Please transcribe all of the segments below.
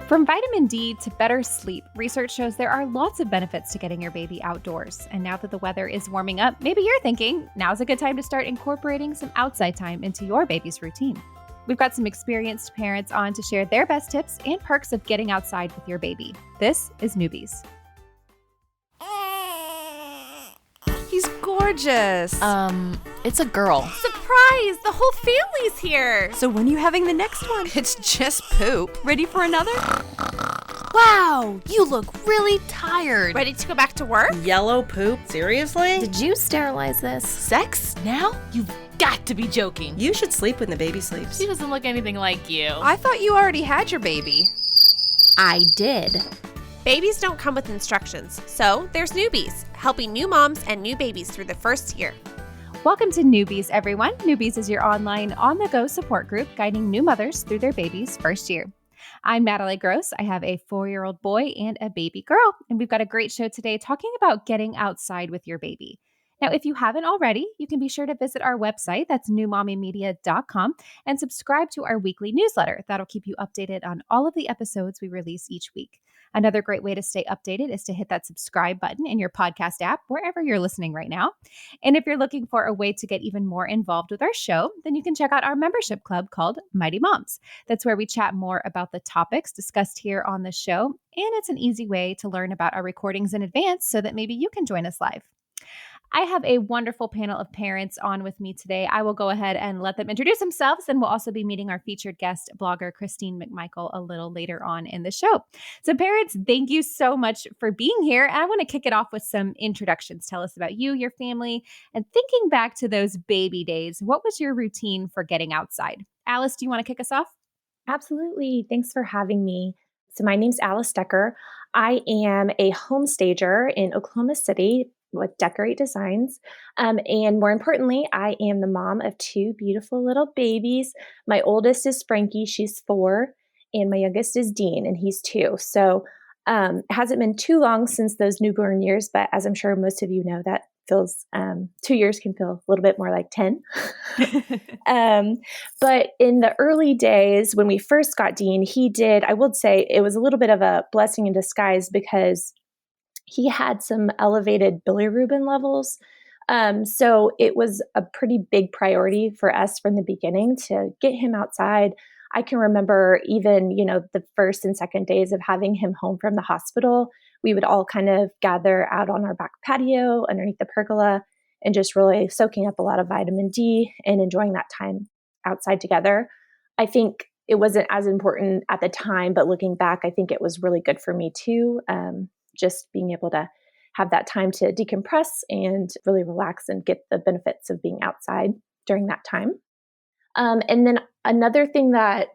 From vitamin D to better sleep, research shows there are lots of benefits to getting your baby outdoors. And now that the weather is warming up, maybe you're thinking now's a good time to start incorporating some outside time into your baby's routine. We've got some experienced parents on to share their best tips and perks of getting outside with your baby. This is Newbies. He's gorgeous. It's a girl. Surprise! The whole family's here. So when are you having the next one? It's just poop. Ready for another? Wow, you look really tired. Ready to go back to work? Yellow poop? Seriously? Did you sterilize this? Sex? Now? You've got to be joking. You should sleep when the baby sleeps. She doesn't look anything like you. I thought you already had your baby. I did. Babies don't come with instructions, so there's Newbies, helping new moms and new babies through the first year. Welcome to Newbies, everyone. Newbies is your online, on-the-go support group guiding new mothers through their baby's first year. I'm Natalie Gross. I have a 4-year-old boy and a baby girl, and we've got a great show today talking about getting outside with your baby. Now, if you haven't already, you can be sure to visit our website, that's newmommymedia.com, and subscribe to our weekly newsletter. That'll keep you updated on all of the episodes we release each week. Another great way to stay updated is to hit that subscribe button in your podcast app, wherever you're listening right now. And if you're looking for a way to get even more involved with our show, then you can check out our membership club called Mighty Moms. That's where we chat more about the topics discussed here on the show. And it's an easy way to learn about our recordings in advance so that maybe you can join us live. I have a wonderful panel of parents on with me today. I will go ahead and let them introduce themselves, and we'll also be meeting our featured guest, blogger Christine McMichael, a little later on in the show. So parents, thank you so much for being here. And I want to kick it off with some introductions. Tell us about you, your family, and thinking back to those baby days, what was your routine for getting outside? Alice, do you want to kick us off? Absolutely. Thanks for having me. So my name's Alice Decker. I am a home stager in Oklahoma City with Decorate Designs. And more importantly, I am the mom of 2 beautiful little babies. My oldest is Frankie, she's 4, and my youngest is Dean, and he's 2. So it hasn't been too long since those newborn years, but as I'm sure most of you know, that feels 2 years can feel a little bit more like 10. But in the early days when we first got Dean, I would say it was a little bit of a blessing in disguise because he had some elevated bilirubin levels. So it was a pretty big priority for us from the beginning to get him outside. I can remember even, the first and second days of having him home from the hospital, we would all kind of gather out on our back patio underneath the pergola and just really soaking up a lot of vitamin D and enjoying that time outside together. I think it wasn't as important at the time, but looking back, I think it was really good for me too. Just being able to have that time to decompress and really relax and get the benefits of being outside during that time. And then another thing that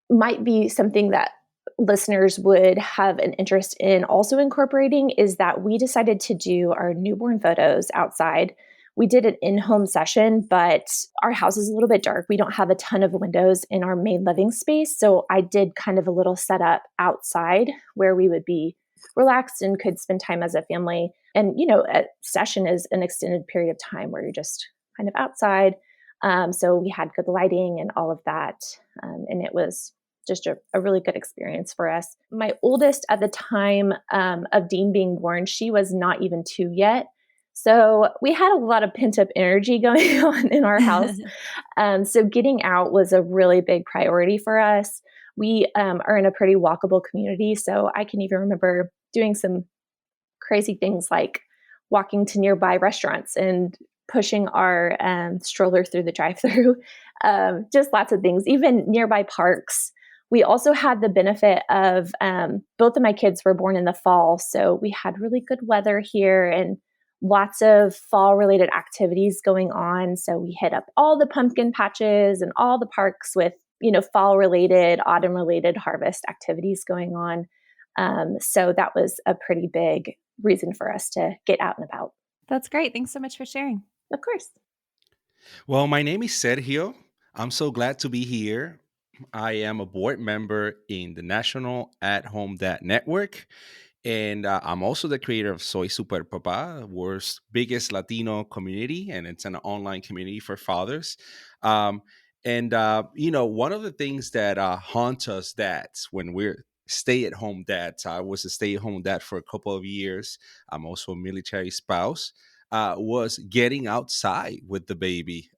might be something that listeners would have an interest in also incorporating is that we decided to do our newborn photos outside. We did an in-home session, but our house is a little bit dark. We don't have a ton of windows in our main living space. So I did kind of a little setup outside where we would be relaxed and could spend time as a family. And, a session is an extended period of time where you're just kind of outside. So we had good lighting and all of that. And it was just a really good experience for us. My oldest at the time of Dean being born, she was not even 2 yet. So we had a lot of pent up energy going on in our house. So getting out was a really big priority for us. We are in a pretty walkable community. So I can even remember doing some crazy things like walking to nearby restaurants and pushing our stroller through the drive-thru. Just lots of things, even nearby parks. We also had the benefit of both of my kids were born in the fall. So we had really good weather here and lots of fall-related activities going on. So we hit up all the pumpkin patches and all the parks with fall-related, autumn-related harvest activities going on. So that was a pretty big reason for us to get out and about. That's great. Thanks so much for sharing. Of course. Well, my name is Sergio. I'm so glad to be here. I am a board member in the National At Home Dad Network. And I'm also the creator of Soy Super Papa, world's biggest Latino community. And it's an online community for fathers. One of the things that haunt us dads when we're stay-at-home dad. So I was a stay-at-home dad for a couple of years. I'm also a military spouse. Was getting outside with the baby.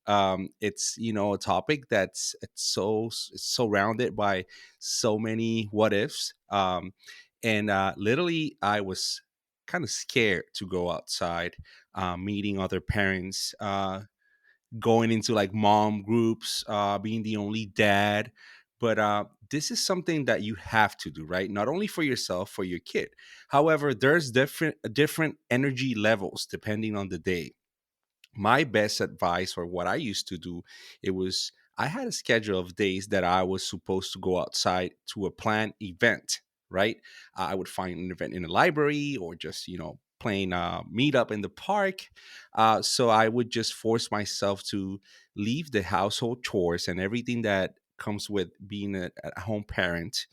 It's a topic it's surrounded by so many what ifs. And literally, I was kind of scared to go outside, meeting other parents, going into like mom groups, being the only dad. But this is something that you have to do, right? Not only for yourself, for your kid. However, there's different energy levels depending on the day. My best advice, or what I used to do, it was I had a schedule of days that I was supposed to go outside to a planned event, right? I would find an event in the library, or just playing meet up in the park. So I would just force myself to leave the household chores and everything that comes with being a home parent,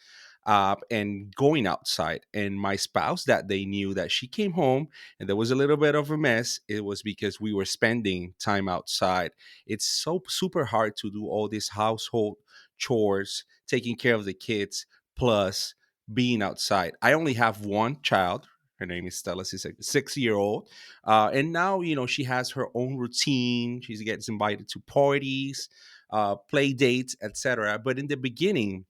and going outside. And my spouse, that they knew that she came home and there was a little bit of a mess, it was because we were spending time outside. It's so super hard to do all these household chores, taking care of the kids, plus being outside. I only have one child. Her name is Stella. She's a 6 year old. And now, she has her own routine. She gets invited to parties, play dates, etc. But in the beginning,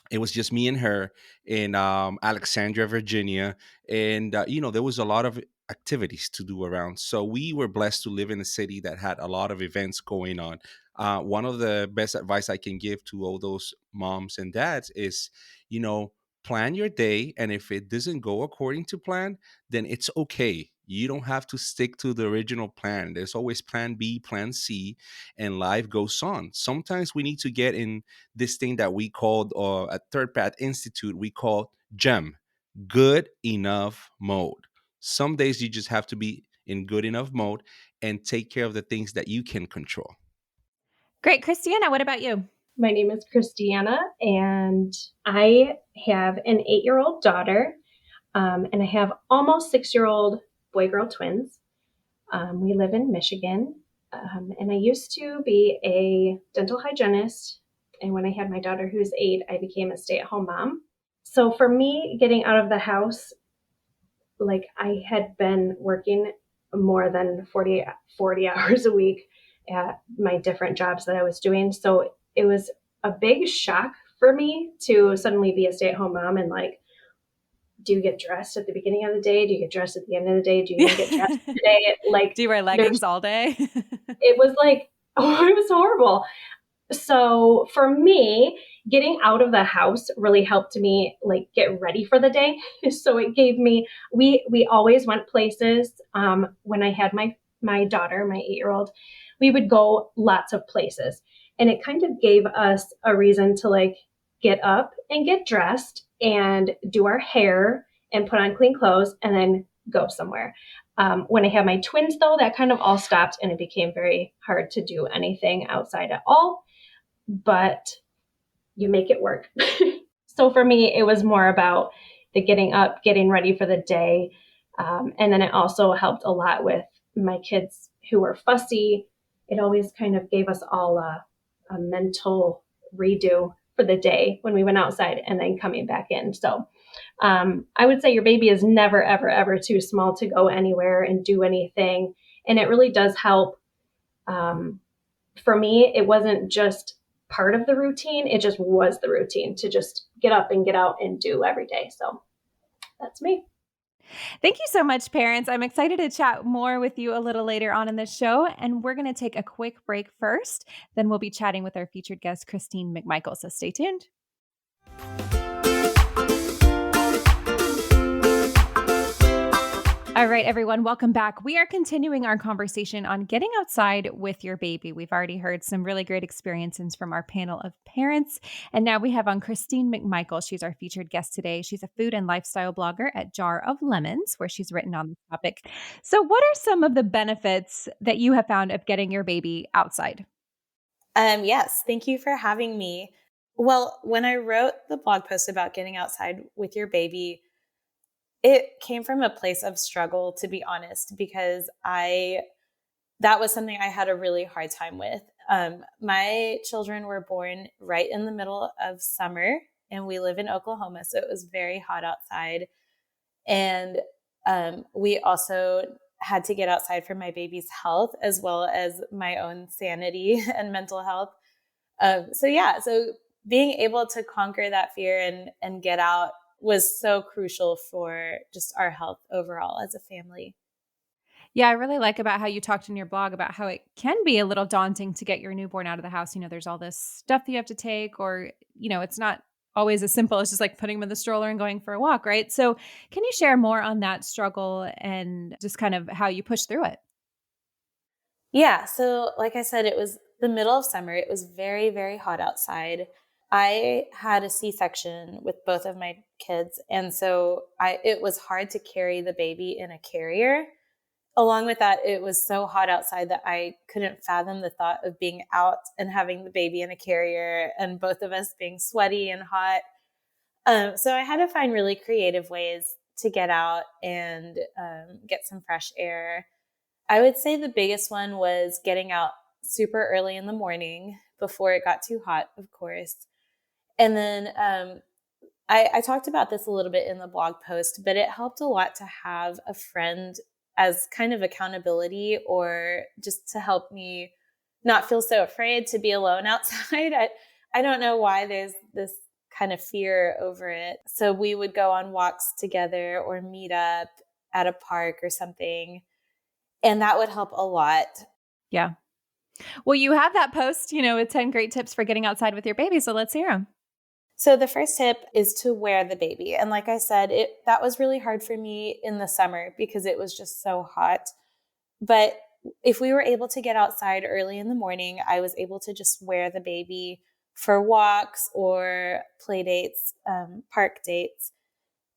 it was just me and her in Alexandria, Virginia, and there was a lot of activities to do around. So we were blessed to live in a city that had a lot of events going on. One of the best advice I can give to all those moms and dads is, you know, plan your day, and if it doesn't go according to plan, then it's okay. You don't have to stick to the original plan. There's always plan B, plan C, and life goes on. Sometimes we need to get in this thing that we called, at Third Path Institute, we call GEM, good enough mode. Some days you just have to be in good enough mode and take care of the things that you can control. Great. Christiana, what about you? My name is Christiana, and I have an 8-year-old daughter, and I have almost 6-year-old boy-girl twins. We live in Michigan, and I used to be a dental hygienist. And when I had my daughter, who's 8, I became a stay-at-home mom. So for me, getting out of the house, like I had been working more than 40 hours a week at my different jobs that I was doing. So it was a big shock for me to suddenly be a stay-at-home mom, and like, do you get dressed at the beginning of the day? Do you get dressed at the end of the day? Do you even get dressed today? Like, do you wear leggings all day? It was like, it was horrible. So for me, getting out of the house really helped me like get ready for the day. So it gave me, we always went places. When I had my daughter, my 8-year-old, we would go lots of places, and it kind of gave us a reason to like get up and get dressed and do our hair and put on clean clothes and then go somewhere. When I had my twins, though, that kind of all stopped, and it became very hard to do anything outside at all. But you make it work. So for me, it was more about the getting up, getting ready for the day. And then it also helped a lot with my kids who were fussy. It always kind of gave us all a mental redo for the day when we went outside and then coming back in. So I would say your baby is never, ever, ever too small to go anywhere and do anything. And it really does help. For me, it wasn't just part of the routine. It just was the routine to just get up and get out and do every day. So that's me. Thank you so much, parents. I'm excited to chat more with you a little later on in the show. And we're going to take a quick break first. Then we'll be chatting with our featured guest, Christine McMichael. So stay tuned. All right, everyone, welcome back. We are continuing our conversation on getting outside with your baby. We've already heard some really great experiences from our panel of parents. And now we have on Christine McMichael. She's our featured guest today. She's a food and lifestyle blogger at Jar of Lemons, where she's written on this topic. So what are some of the benefits that you have found of getting your baby outside? Yes, thank you for having me. Well, when I wrote the blog post about getting outside with your baby, it came from a place of struggle, to be honest, because that was something I had a really hard time with. My children were born right in the middle of summer, and we live in Oklahoma, so it was very hot outside. And we also had to get outside for my baby's health as well as my own sanity and mental health. So being able to conquer that fear and get out was so crucial for just our health overall as a family. Yeah, I really like about how you talked in your blog about how it can be a little daunting to get your newborn out of the house. There's all this stuff that you have to take, or, it's not always as simple as just like putting them in the stroller and going for a walk, right? So, can you share more on that struggle and just kind of how you push through it? Yeah. So, like I said, it was the middle of summer. It was very, very hot outside. I had a C-section with both of my kids. And so it was hard to carry the baby in a carrier. Along with that, it was so hot outside that I couldn't fathom the thought of being out and having the baby in a carrier and both of us being sweaty and hot. So I had to find really creative ways to get out and get some fresh air. I would say the biggest one was getting out super early in the morning before it got too hot, of course. And then I talked about this a little bit in the blog post, but it helped a lot to have a friend as kind of accountability, or just to help me not feel so afraid to be alone outside. I don't know why there's this kind of fear over it. So we would go on walks together or meet up at a park or something. And that would help a lot. Yeah. Well, you have that post, with 10 great tips for getting outside with your baby. So let's hear them. So the first tip is to wear the baby. And like I said, that was really hard for me in the summer because it was just so hot. But if we were able to get outside early in the morning, I was able to just wear the baby for walks or play dates, park dates.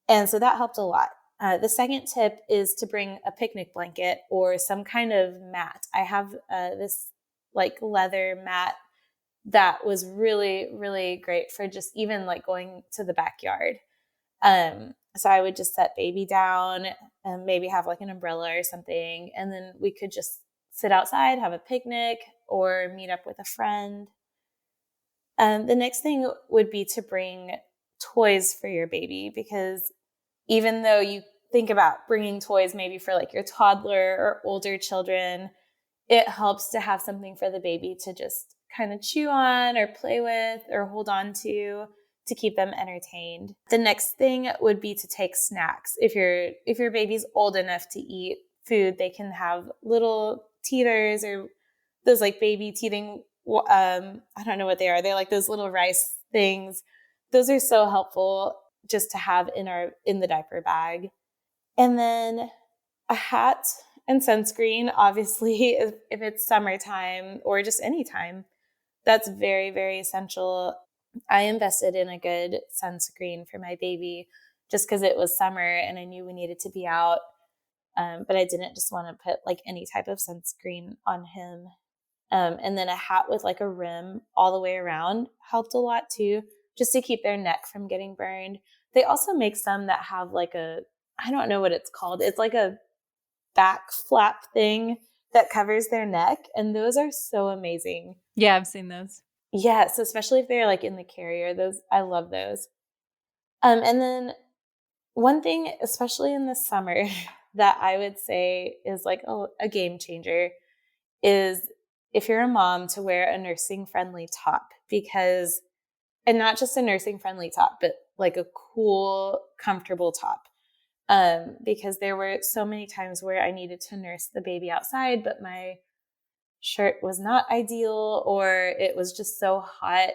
And so that helped a lot. The second tip is to bring a picnic blanket or some kind of mat. I have this like leather mat that was really, really great for just even like going to the backyard. So I would just set baby down and maybe have like an umbrella or something. And then we could just sit outside, have a picnic, or meet up with a friend. The next thing would be to bring toys for your baby, because even though you think about bringing toys maybe for like your toddler or older children, it helps to have something for the baby to just kind of chew on or play with or hold on to keep them entertained. The next thing would be to take snacks. If your baby's old enough to eat food, they can have little teethers or those like baby teething. I don't know what they are. They're like those little rice things. Those are so helpful just to have in the diaper bag. And then a hat and sunscreen, obviously, if it's summertime or just any time. That's very, very essential. I invested in a good sunscreen for my baby just because it was summer and I knew we needed to be out. But I didn't just want to put like any type of sunscreen on him. And then a hat with like a rim all the way around helped a lot too, just to keep their neck from getting burned. They also make some that have like I don't know what it's called. It's like a back flap thing that covers their neck. And those are so amazing. Yeah, I've seen those. Yes, especially if they're like in the carrier. I love those. And then one thing, especially in the summer, that I would say is like a game changer is if you're a mom to wear a nursing friendly top, and not just a nursing friendly top, but like a cool, comfortable top. Because there were so many times where I needed to nurse the baby outside, but my shirt was not ideal, or it was just so hot.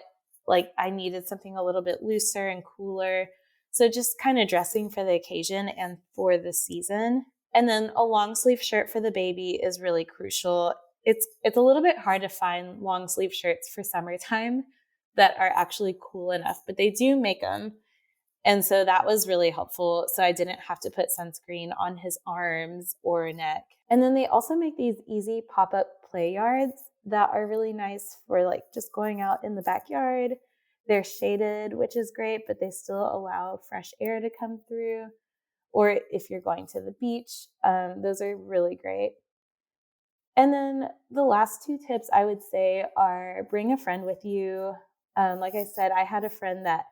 Like I needed something a little bit looser and cooler. So just kind of dressing for the occasion and for the season. And then a long sleeve shirt for the baby is really crucial. It's a little bit hard to find long sleeve shirts for summertime that are actually cool enough, but they do make them. And so that was really helpful. So I didn't have to put sunscreen on his arms or neck. And then they also make these easy pop-up play yards that are really nice for like just going out in the backyard. They're shaded, which is great, but they still allow fresh air to come through. Or if you're going to the beach, those are really great. And then the last two tips I would say are bring a friend with you. Like I said, I had a friend that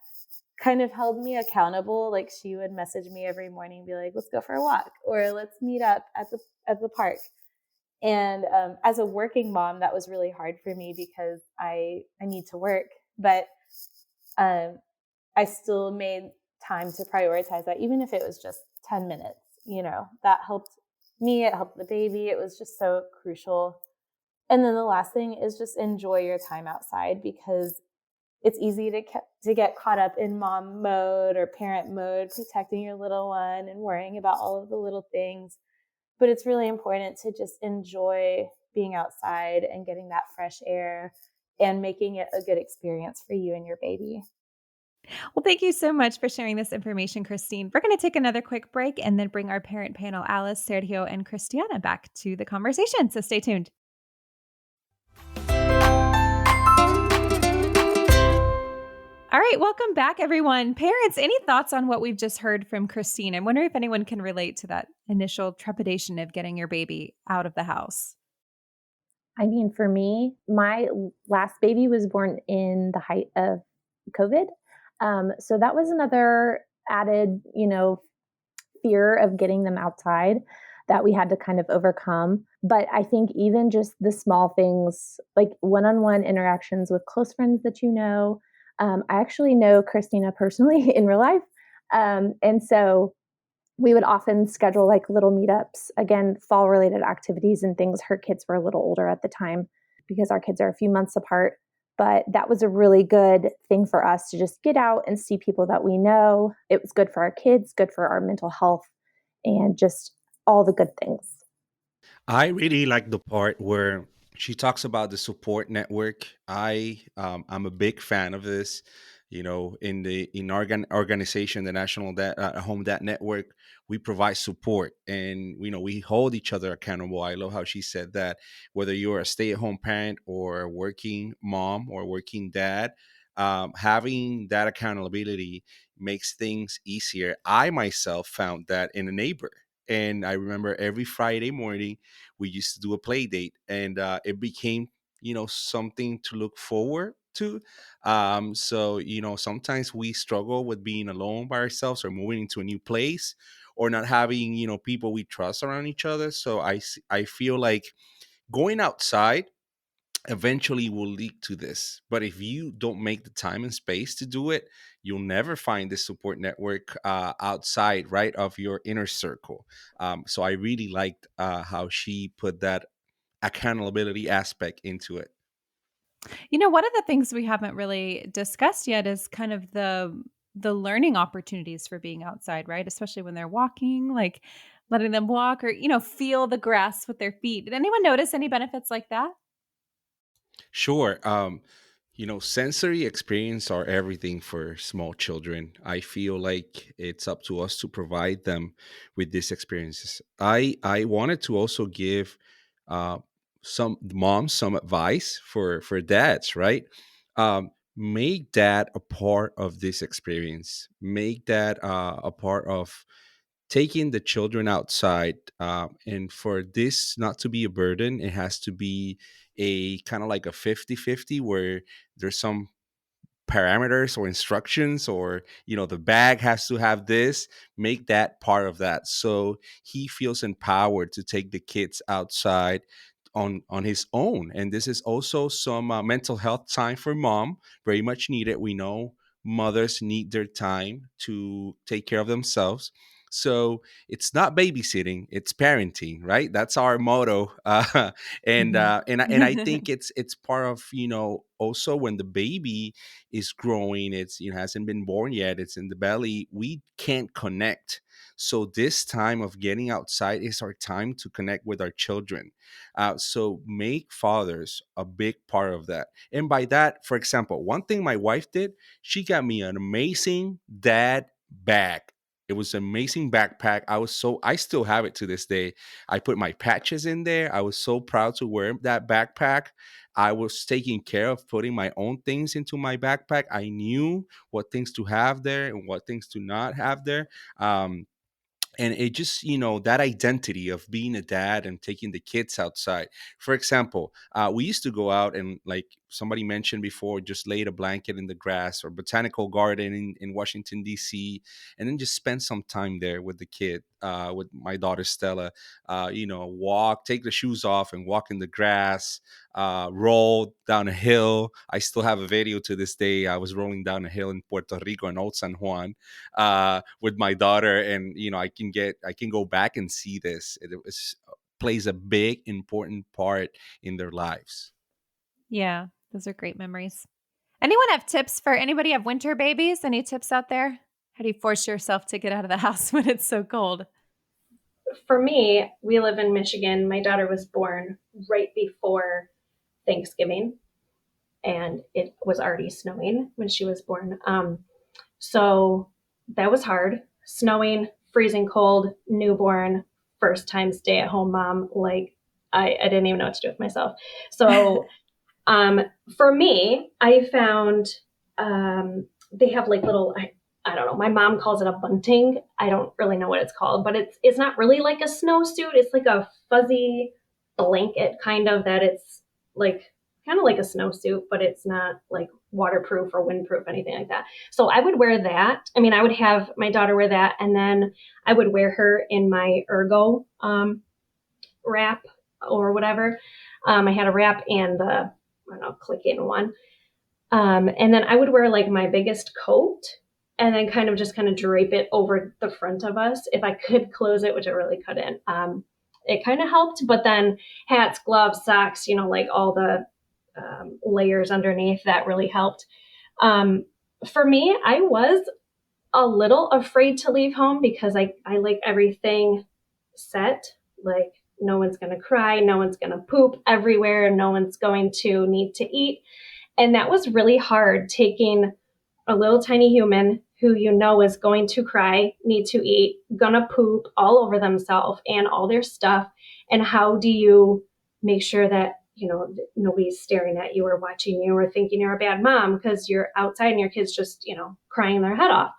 kind of held me accountable. Like she would message me every morning and be like, let's go for a walk or let's meet up at the park. And as a working mom, that was really hard for me because I need to work, but um, I still made time to prioritize that, even if it was just 10 minutes, that helped me. It helped the baby. It was just so crucial. And then the last thing is just enjoy your time outside, because it's easy to get caught up in mom mode or parent mode, protecting your little one and worrying about all of the little things. But it's really important to just enjoy being outside and getting that fresh air and making it a good experience for you and your baby. Well, thank you so much for sharing this information, Christine. We're going to take another quick break and then bring our parent panel, Alice, Sergio, and Christiana, back to the conversation. So stay tuned. All right, welcome back, everyone. Parents, any thoughts on what we've just heard from Christine? I'm wondering if anyone can relate to that initial trepidation of getting your baby out of the house. I mean, for me, my last baby was born in the height of COVID. So that was another added, fear of getting them outside that we had to kind of overcome. But I think even just the small things, like one-on-one interactions with close friends that I actually know Christina personally in real life. And so we would often schedule like little meetups, again, fall related activities and things. Her kids were a little older at the time because our kids are a few months apart. But that was a really good thing for us to just get out and see people that we know. It was good for our kids, good for our mental health, and just all the good things. I really like the part where she talks about the support network. I'm a big fan of this. In the organization, the National Home Dad Network, we provide support, and we hold each other accountable. I love how she said that whether you're a stay-at-home parent or a working mom or working dad, having that accountability makes things easier. I myself found that in a neighbor. And I remember every Friday morning we used to do a play date, and it became something to look forward to. So sometimes we struggle with being alone by ourselves or moving into a new place or not having people we trust around each other. So I feel like going outside eventually will lead to this. But if you don't make the time and space to do it, you'll never find this support network outside, right, of your inner circle. So I really liked how she put that accountability aspect into it. One of the things we haven't really discussed yet is kind of the learning opportunities for being outside, right? Especially when they're walking, like letting them walk or feel the grass with their feet. Did anyone notice any benefits like that? Sure. Sensory experience are everything for small children. I feel like it's up to us to provide them with these experiences. I wanted to also give uh, some moms some advice for dads, right? Make that a part of this experience. Make that a part of taking the children outside, and for this not to be a burden, it has to be a kind of like a 50-50, where there's some parameters or instructions, or the bag has to have this. Make that part of that, so he feels empowered to take the kids outside on his own. And this is also some mental health time for mom, very much needed. We know mothers need their time to take care of themselves. So it's not babysitting, it's parenting, right? That's our motto. And I think it's part of also when the baby is growing, it's hasn't been born yet, it's in the belly, we can't connect. So this time of getting outside is our time to connect with our children. So make fathers a big part of that. And by that, for example, one thing my wife did, she got me an amazing dad bag. It was an amazing backpack. I still have it to this day. I put my patches in there. I was so proud to wear that backpack. I was taking care of putting my own things into my backpack. I knew what things to have there and what things to not have there. and it just, that identity of being a dad and taking the kids outside. For example, we used to go out and, like somebody mentioned before, just laid a blanket in the grass or botanical garden in Washington DC, and then just spend some time there with the kid, with my daughter Stella. Walk, take the shoes off and walk in the grass, roll down a hill. I still have a video to this day. I was rolling down a hill in Puerto Rico in Old San Juan, with my daughter, and I can go back and see this. Plays a big important part in their lives. Yeah, those are great memories. Anyone have tips for anybody have winter babies? Any tips out there? How do you force yourself to get out of the house when it's so cold? For me, we live in Michigan. My daughter was born right before Thanksgiving, and it was already snowing when she was born. So that was hard. Snowing, freezing cold, newborn, first time stay at home mom. Like I didn't even know what to do with myself. So for me, I found they have like little, I don't know, my mom calls it a bunting. I don't really know what it's called, but it's not really like a snowsuit. It's like a fuzzy blanket kind of that it's like kind of like a snowsuit, but it's not like waterproof or windproof, anything like that. So I would wear that. I mean, I would have my daughter wear that, and then I would wear her in my Ergo wrap or whatever. I had a wrap and the, I don't know, click-in one. And then I would wear like my biggest coat and then kind of drape it over the front of us. If I could close it, which I really couldn't. It kind of helped, but then hats, gloves, socks, like all the layers underneath, that really helped. For me, I was a little afraid to leave home because I like everything set. Like no one's going to cry, no one's going to poop everywhere, no one's going to need to eat. And that was really hard, taking a little tiny human who is going to cry, need to eat, gonna poop all over themselves and all their stuff. And how do you make sure that, nobody's staring at you or watching you or thinking you're a bad mom because you're outside and your kid's just, crying their head off.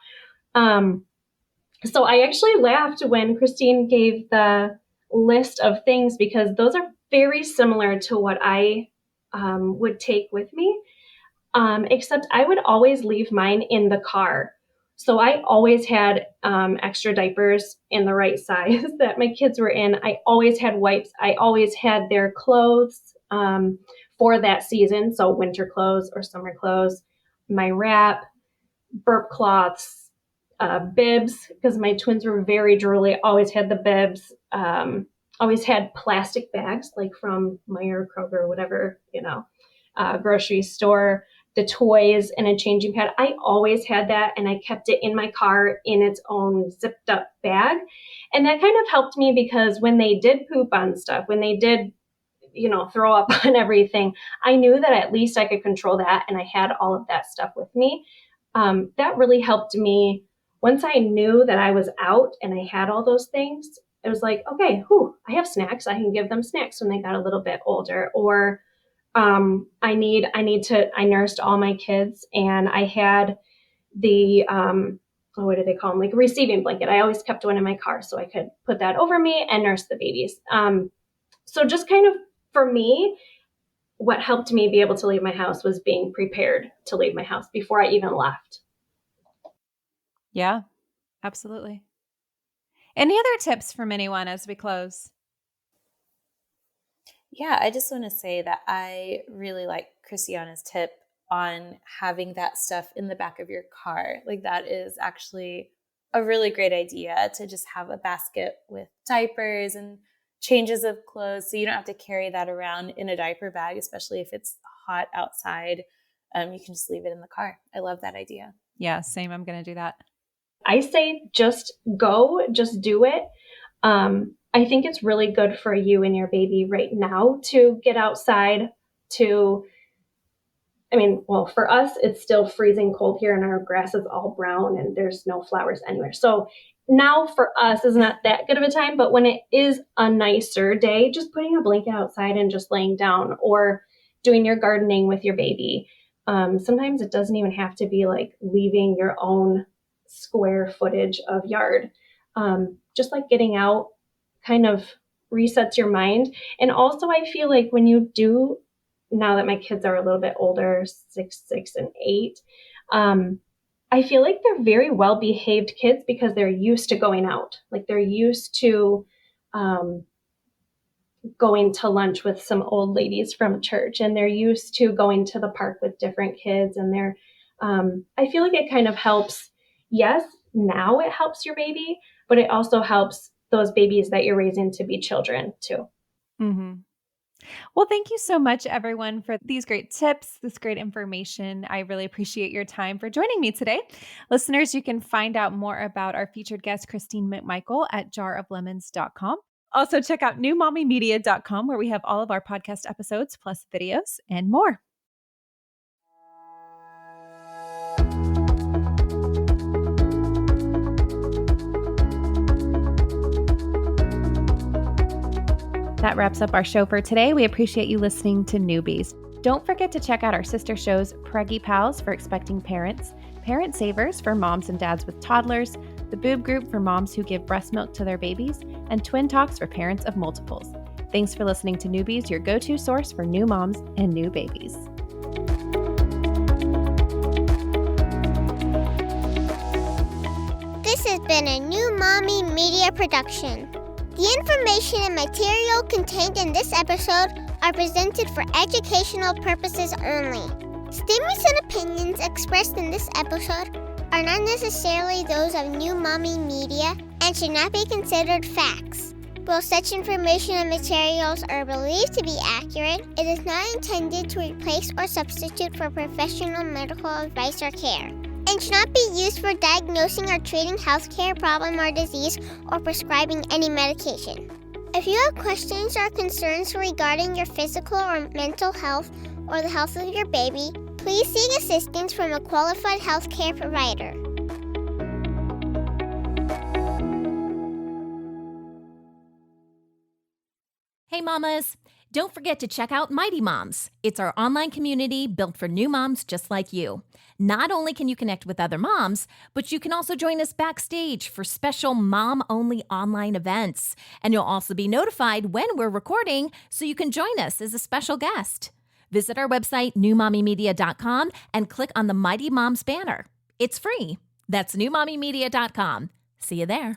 So I actually laughed when Christine gave the list of things because those are very similar to what I would take with me. Except I would always leave mine in the car. So I always had extra diapers in the right size that my kids were in. I always had wipes. I always had their clothes for that season. So winter clothes or summer clothes, my wrap, burp cloths, bibs, because my twins were very drooly. Always had the bibs. Always had plastic bags like from Meijer, Kroger, whatever, grocery store, the toys, and a changing pad. I always had that, and I kept it in my car in its own zipped up bag. And that kind of helped me because when they did poop on stuff, when they did, throw up on everything, I knew that at least I could control that, and I had all of that stuff with me. That really helped me. Once I knew that I was out and I had all those things, it was like, okay, I have snacks. I can give them snacks when they got a little bit older. Or I nursed all my kids, and I had the, what do they call them? Like a receiving blanket. I always kept one in my car so I could put that over me and nurse the babies. So just kind of for me, what helped me be able to leave my house was being prepared to leave my house before I even left. Yeah, absolutely. Any other tips from anyone as we close? Yeah, I just want to say that I really like Christiana's tip on having that stuff in the back of your car. Like that is actually a really great idea, to just have a basket with diapers and changes of clothes so you don't have to carry that around in a diaper bag, especially if it's hot outside. You can just leave it in the car. I love that idea. Yeah, same. I'm going to do that. I say just go, just do it. I think it's really good for you and your baby right now to get outside for us, it's still freezing cold here and our grass is all brown and there's no flowers anywhere. So now for us is not that good of a time, but when it is a nicer day, just putting a blanket outside and just laying down or doing your gardening with your baby. Sometimes it doesn't even have to be like leaving your own square footage of yard. just like getting out kind of resets your mind. And also I feel like when you do, now that my kids are a little bit older, 6, and 8, I feel like they're very well behaved kids because they're used to going out. Like they're used to going to lunch with some old ladies from church, and they're used to going to the park with different kids. And they're, I feel like it kind of helps. Yes, now it helps your baby, but it also helps those babies that you're raising to be children too. Mm-hmm. Well, thank you so much, everyone, for these great tips, this great information. I really appreciate your time for joining me today. Listeners, you can find out more about our featured guest, Christine McMichael, at jaroflemons.com. Also, check out newmommymedia.com, where we have all of our podcast episodes, plus videos and more. That wraps up our show for today. We appreciate you listening to Newbies. Don't forget to check out our sister shows, Preggy Pals for expecting parents, Parent Savers for moms and dads with toddlers, the Boob Group for moms who give breast milk to their babies, and Twin Talks for parents of multiples. Thanks for listening to Newbies, your go-to source for new moms and new babies. This has been a New Mommy Media production. The information and material contained in this episode are presented for educational purposes only. Statements and opinions expressed in this episode are not necessarily those of New Mommy Media and should not be considered facts. While such information and materials are believed to be accurate, it is not intended to replace or substitute for professional medical advice or care, and should not be used for diagnosing or treating healthcare problem or disease or prescribing any medication. If you have questions or concerns regarding your physical or mental health or the health of your baby, please seek assistance from a qualified healthcare provider. Hey mamas, don't forget to check out Mighty Moms. It's our online community built for new moms just like you. Not only can you connect with other moms, but you can also join us backstage for special mom-only online events. And you'll also be notified when we're recording, so you can join us as a special guest. Visit our website, newmommymedia.com, and click on the Mighty Moms banner. It's free. That's newmommymedia.com. See you there.